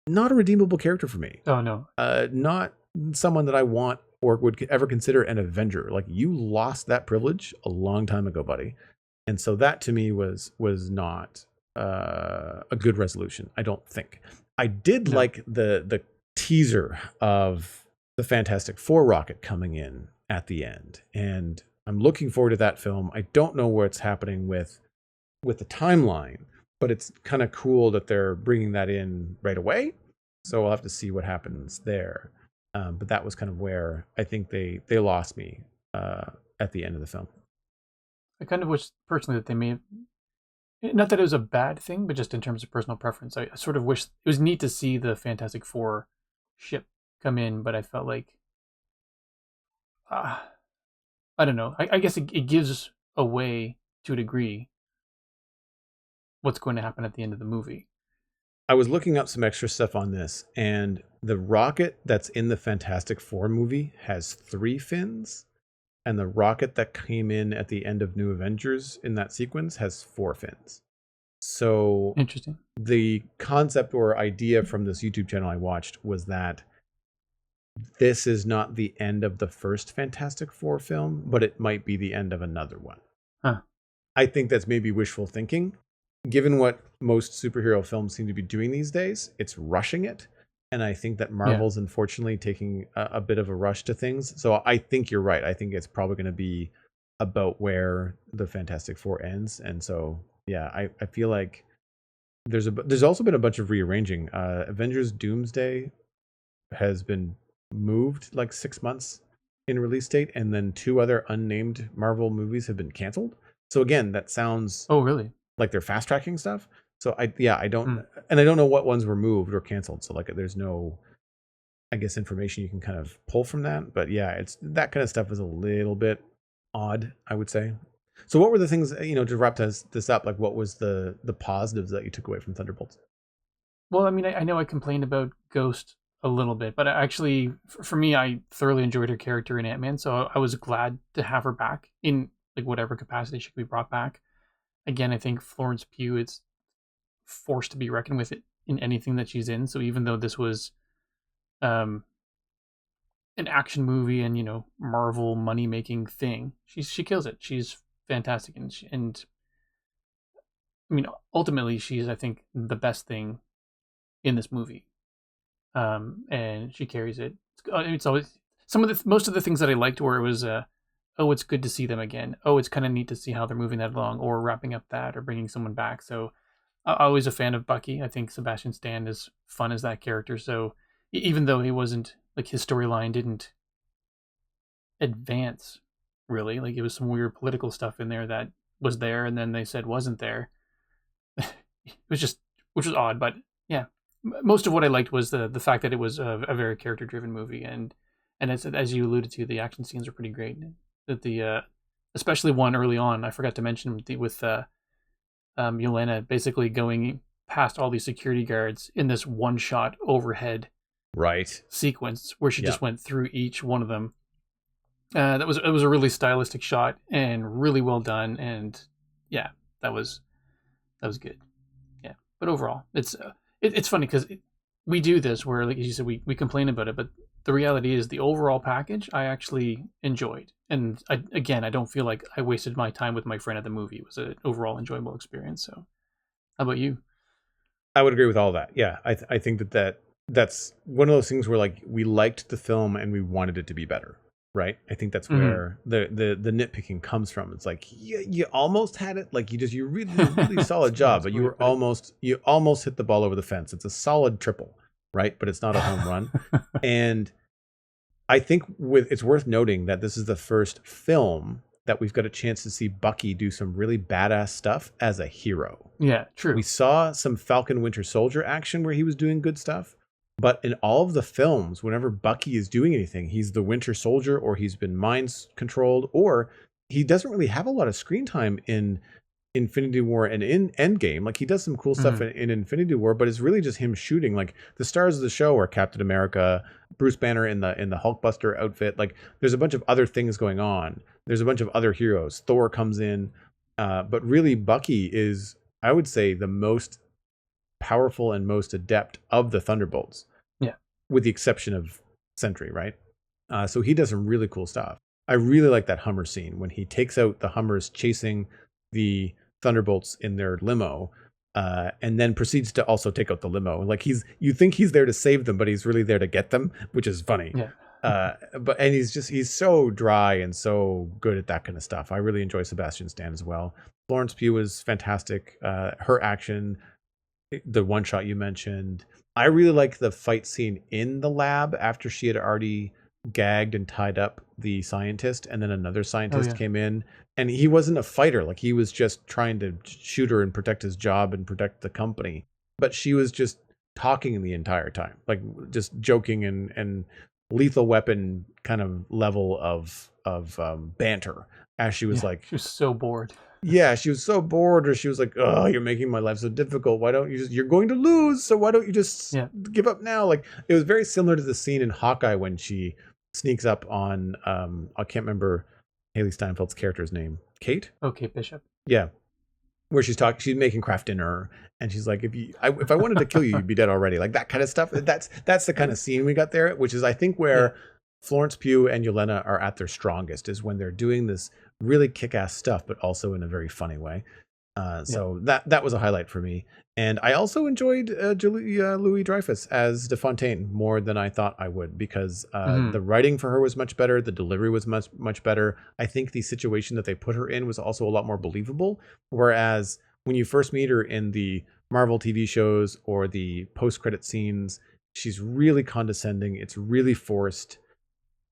not a redeemable character for me. Oh no. Not someone that I want or would ever consider an Avenger. Like you lost that privilege a long time ago, buddy. And so that to me was not a good resolution. I don't think. I did No. like the teaser of the Fantastic Four rocket coming in at the end, and I'm looking forward to that film. I don't know what's happening with the timeline, but it's kind of cool that they're bringing that in right away. So we'll have to see what happens there. But that was kind of where I think they lost me at the end of the film. I kind of wish personally that they may have, not that it was a bad thing, but just in terms of personal preference, I sort of wish it was neat to see the Fantastic Four ship come in, but I felt like, uh, I don't know. I guess it gives away to a degree what's going to happen at the end of the movie. I was looking up some extra stuff on this, and the rocket that's in the Fantastic Four movie has 3 fins, and the rocket that came in at the end of New Avengers in that sequence has 4 fins. So Interesting. the concept or idea from this YouTube channel I watched was that this is not the end of the first Fantastic Four film, but it might be the end of another one. Huh. I think that's maybe wishful thinking. Given what most superhero films seem to be doing these days, it's rushing it. And I think that Marvel's unfortunately taking a bit of a rush to things. So I think you're right. I think it's probably going to be about where the Fantastic Four ends. And so, yeah, I feel like there's also been a bunch of rearranging. Avengers Doomsday has been moved like 6 months in release date, and then 2 other unnamed Marvel movies have been canceled. So again, that sounds Oh, really? like they're fast tracking stuff. So I don't and I don't know what ones were moved or canceled. So like there's no, I guess, information you can kind of pull from that. But yeah, it's that kind of stuff is a little bit odd, I would say. So what were the things, to wrap this up, like what was the positives that you took away from Thunderbolts? Well, I mean, I know I complained about Ghost a little bit, but actually, for me, I thoroughly enjoyed her character in Ant-Man, so I was glad to have her back in like whatever capacity she could be brought back. Again, I think Florence Pugh is forced to be reckoned with it in anything that she's in. So even though this was um, an action movie and Marvel money making thing, she kills it. She's fantastic, and I mean, ultimately, she's I think the best thing in this movie. And she carries it. It's always most of the things that I liked where it was, oh, it's good to see them again. Oh, it's kind of neat to see how they're moving that along, or wrapping up that, or bringing someone back. So, I'm always a fan of Bucky. I think Sebastian Stan is fun as that character. So, even though he wasn't like his storyline didn't advance really, like it was some weird political stuff in there that was there, and then they said wasn't there. It was just, which was odd, but yeah, most of what I liked was the fact that it was a very character driven movie, and as you alluded to, the action scenes are pretty great. That the especially one early on, I forgot to mention with Yelena basically going past all these security guards in this one shot overhead Right sequence where she just went through each one of them. It was a really stylistic shot and really well done, and yeah, that was good. Yeah, but overall, it's funny because we do this where, like you said, we complain about it, but the reality is the overall package I actually enjoyed, and I don't feel like I wasted my time with my friend at the movie. It was an overall enjoyable experience. So, how about you? I would agree with all that. Yeah, I think that's one of those things where like we liked the film and we wanted it to be better, right? I think that's where the nitpicking comes from. It's like you almost had it, like you really solid job, but you almost hit the ball over the fence. It's a solid triple, right? But it's not a home run. And I think it's worth noting that this is the first film that we've got a chance to see Bucky do some really badass stuff as a hero. Yeah, true. We saw some Falcon Winter Soldier action where he was doing good stuff, but in all of the films, whenever Bucky is doing anything, he's the Winter Soldier, or he's been mind controlled, or he doesn't really have a lot of screen time in Infinity War and in Endgame. Like he does some cool stuff in Infinity War, but it's really just him shooting. Like the stars of the show are Captain America, Bruce Banner in the Hulkbuster outfit. Like there's a bunch of other things going on. There's a bunch of other heroes. Thor comes in, but really Bucky is, I would say, the most powerful and most adept of the Thunderbolts. Yeah, with the exception of Sentry, right? So he does some really cool stuff. I really like that Hummer scene when he takes out the Hummers chasing the Thunderbolts in their limo, and then proceeds to also take out the limo. Like you think he's there to save them, but he's really there to get them, which is funny. Yeah. And he's so dry and so good at that kind of stuff. I really enjoy Sebastian Stan as well. Florence Pugh is fantastic. Her action, the one shot you mentioned. I really like the fight scene in the lab after she had already gagged and tied up the scientist, and then another scientist came in, and he wasn't a fighter. Like he was just trying to shoot her and protect his job and protect the company, but she was just talking the entire time, like just joking and lethal weapon kind of level of banter, as she was like, she was so bored. Yeah, she was so bored, or she was like, "Oh, you're making my life so difficult. Why don't you you're going to lose, so why don't you just give up now?" Like it was very similar to the scene in Hawkeye when she sneaks up on I can't remember Haley Steinfeld's character's name? Kate? Okay, Bishop. Yeah. Where she's making craft dinner, and she's like, if I wanted to kill you, you'd be dead already. Like that kind of stuff. That's the kind of scene we got there, which is I think where Florence Pugh and Yelena are at their strongest, is when they're doing this really kick-ass stuff, but also in a very funny way. So that was a highlight for me. And I also enjoyed Louis Dreyfus as De Fontaine more than I thought I would, because the writing for her was much better. The delivery was much better. I think the situation that they put her in was also a lot more believable. Whereas when you first meet her in the Marvel TV shows or the post-credit scenes, she's really condescending. It's really forced.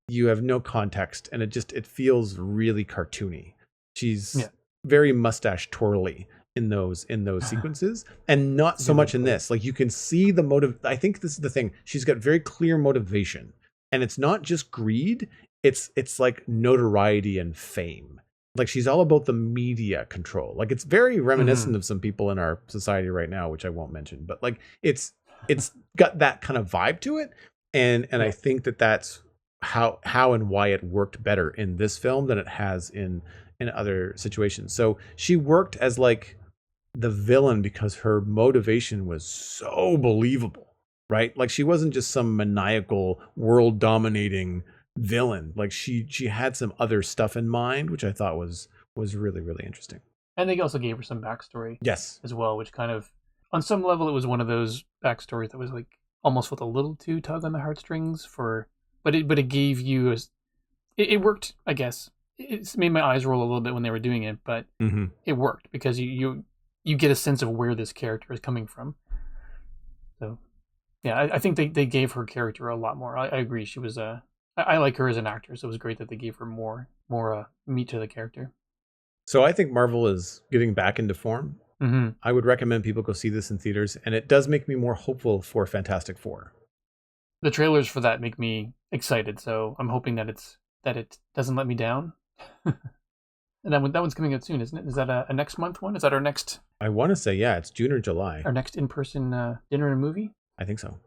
You have no context, and it feels really cartoony. She's very mustache twirly in those sequences, and not so much in this. Like, you can see the motive. I think this is the thing. She's got very clear motivation, and it's not just greed. It's like notoriety and fame. Like, she's all about the media control. Like, it's very reminiscent of some people in our society right now, which I won't mention, but like it's got that kind of vibe to it. And I think that's how and why it worked better in this film than it has in other situations. So she worked as like the villain because her motivation was so believable, right? Like, she wasn't just some maniacal world dominating villain. Like, she had some other stuff in mind, which I thought was really, really interesting. And they also gave her some backstory as well, which kind of, on some level, it was one of those backstories that was like almost felt a little too tug on the heartstrings but it gave you it worked, I guess. It made my eyes roll a little bit when they were doing it, but it worked because you get a sense of where this character is coming from. So, yeah, I think they gave her character a lot more. I agree. She was I like her as an actor, so it was great that they gave her more meat to the character. So I think Marvel is getting back into form. I would recommend people go see this in theaters, and it does make me more hopeful for Fantastic Four. The trailers for that make me excited, so I'm hoping that it doesn't let me down. And that one's coming out soon, isn't it? Is that a next month one? Is that our next? I want to say, yeah, it's June or July. Our next in-person dinner and movie? I think so.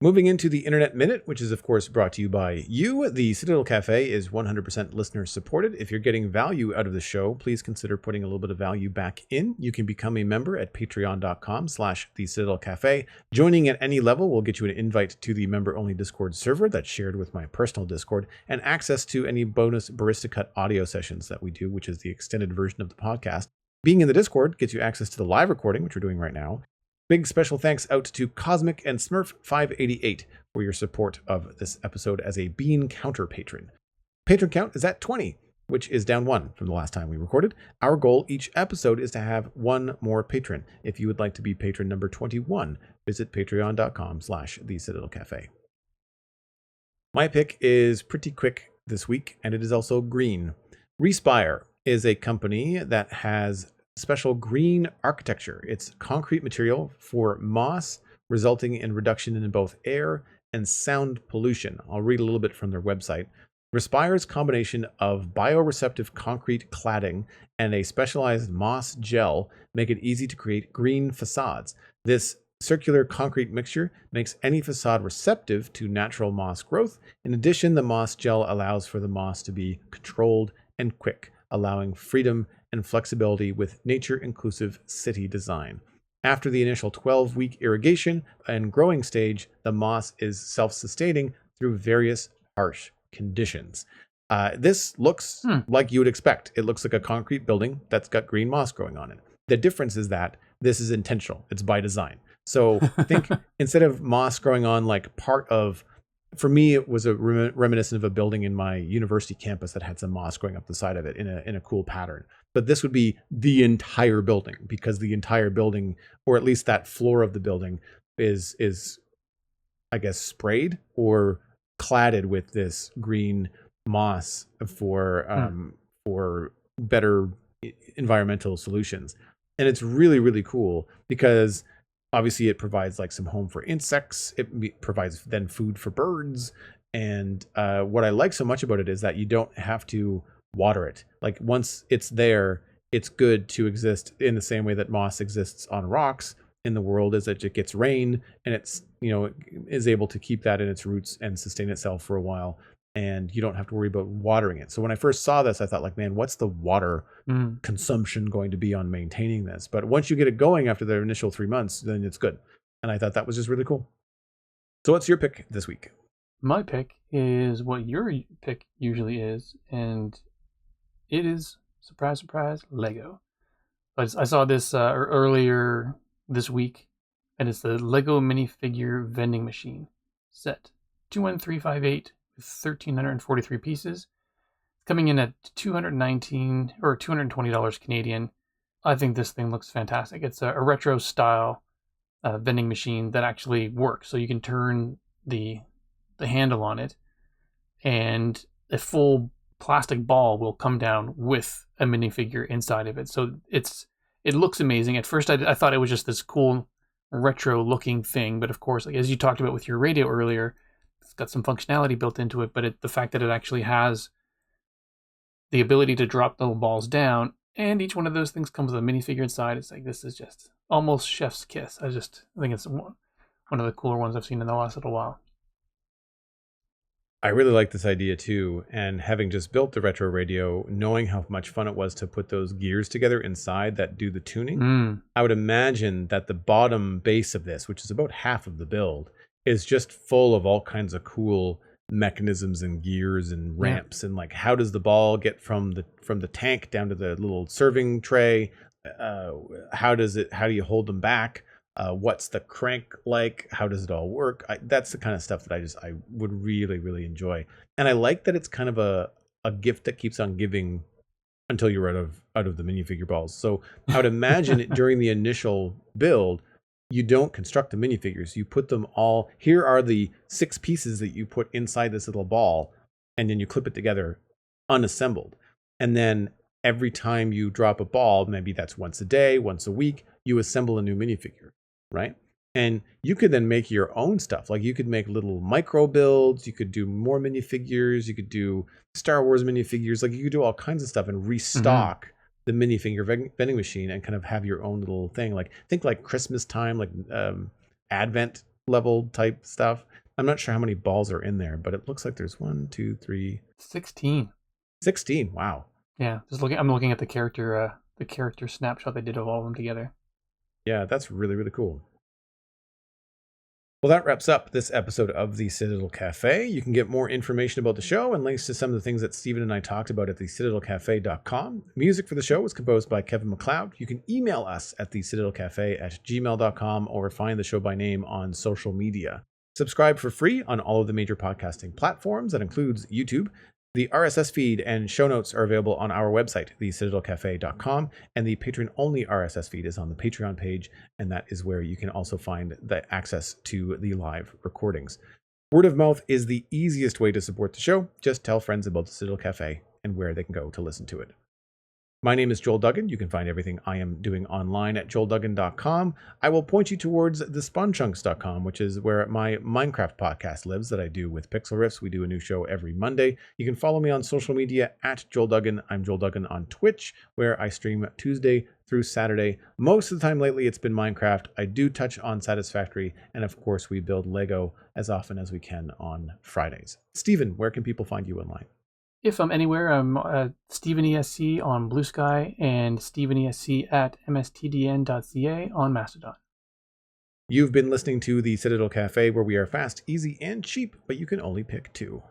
Moving into the Internet Minute, which is, of course, brought to you by you. The Citadel Cafe is 100% listener supported. If you're getting value out of the show, please consider putting a little bit of value back in. You can become a member at patreon.com/the Citadel Cafe. Joining at any level will get you an invite to the member-only Discord server that's shared with my personal Discord, and access to any bonus Barista Cut audio sessions that we do, which is the extended version of the podcast. Being in the Discord gets you access to the live recording, which we're doing right now. Big special thanks out to Cosmic and Smurf588 for your support of this episode as a Bean Counter patron. Patron count is at 20, which is down 1 from the last time we recorded. Our goal each episode is to have one more patron. If you would like to be patron number 21, visit patreon.com/the Citadel Cafe. My pick is pretty quick this week, and it is also green. Respire is a company that has special green architecture. It's concrete material for moss, resulting in reduction in both air and sound pollution. I'll read a little bit from their website. Respire's combination of bioreceptive concrete cladding and a specialized moss gel make it easy to create green facades. This circular concrete mixture makes any facade receptive to natural moss growth. In addition, the moss gel allows for the moss to be controlled and quick, allowing freedom and flexibility with nature-inclusive city design. After the initial 12-week irrigation and growing stage, the moss is self-sustaining through various harsh conditions. This looks like you would expect. It looks like a concrete building that's got green moss growing on it. The difference is that this is intentional. It's by design. So I think instead of moss growing on like part of, for me, it was a reminiscent of a building in my university campus that had some moss growing up the side of it in a cool pattern. But this would be the entire building, because the entire building, or at least that floor of the building, is I guess sprayed or cladded with this green moss for better environmental solutions. And it's really, really cool because obviously it provides like some home for insects. It provides then food for birds. And what I like so much about it is that you don't have to water it. Like, once it's there, it's good to exist in the same way that moss exists on rocks in the world, is that it gets rain and it's, is able to keep that in its roots and sustain itself for a while. and you don't have to worry about watering it. So when I first saw this, I thought like, man, what's the water consumption going to be on maintaining this? But once you get it going after the initial 3 months, then it's good. And I thought that was just really cool. So what's your pick this week? My pick is what your pick usually is, and it is, surprise, surprise, Lego. I saw this earlier this week, and it's the Lego minifigure vending machine set. 21358 with 1,343 pieces. Coming in at $219 or $220 Canadian. I think this thing looks fantastic. It's a retro style vending machine that actually works. So you can turn the handle on it, and a full plastic ball will come down with a minifigure inside of it. So it looks amazing. At first, I thought it was just this cool retro looking thing, but of course, like as you talked about with your radio earlier, it's got some functionality built into it. But the fact that it actually has the ability to drop little balls down, and each one of those things comes with a minifigure inside. It's like, this is just almost chef's kiss. I think it's one of the cooler ones I've seen in the last little while. I really like this idea too, and having just built the retro radio, knowing how much fun it was to put those gears together inside that do the tuning, I would imagine that the bottom base of this, which is about half of the build, is just full of all kinds of cool mechanisms and gears and ramps, and like, how does the ball get from the tank down to the little serving tray? How do you hold them back? What's the crank like? How does it all work? That's the kind of stuff that I would really, really enjoy. And I like that it's kind of a gift that keeps on giving until you're out of the minifigure balls. So I would imagine it during the initial build, you don't construct the minifigures. You put them all, here are the 6 pieces that you put inside this little ball, and then you clip it together unassembled. And then every time you drop a ball, maybe that's once a day, once a week, you assemble a new minifigure. Right? And you could then make your own stuff. Like you could make little micro builds. You could do more minifigures. You could do Star Wars minifigures. Like you could do all kinds of stuff and restock the minifigure vending machine and kind of have your own little thing. Like think like Christmas time, like Advent level type stuff. I'm not sure how many balls are in there, but it looks like there's 1, 2, 3, 16. 16. Wow. Yeah. I'm looking at the character snapshot they did of all of them together. Yeah, that's really, really cool. Well, that wraps up this episode of the Citadel Cafe. You can get more information about the show and links to some of the things that Stephen and I talked about at thecitadelcafe.com. Music for the show was composed by Kevin MacLeod. You can email us at thecitadelcafe@gmail.com or find the show by name on social media. Subscribe for free on all of the major podcasting platforms. That includes YouTube. The RSS feed and show notes are available on our website, thecitadelcafe.com, and the patron-only RSS feed is on the Patreon page, and that is where you can also find the access to the live recordings. Word of mouth is the easiest way to support the show. Just tell friends about the Citadel Cafe and where they can go to listen to it. My name is Joel Duggan. You can find everything I am doing online at joelduggan.com. I will point you towards thespawnchunks.com, which is where my Minecraft podcast lives that I do with Pixel Riffs. We do a new show every Monday. You can follow me on social media at Joel Duggan. I'm Joel Duggan on Twitch, where I stream Tuesday through Saturday. Most of the time lately, it's been Minecraft. I do touch on Satisfactory, and of course, we build Lego as often as we can on Fridays. Stephen, where can people find you online? If I'm anywhere, I'm Stephen ESC on Blue Sky and Stephen ESC at mstdn.ca on Mastodon. You've been listening to the Citadel Cafe, where we are fast, easy, and cheap, but you can only pick 2.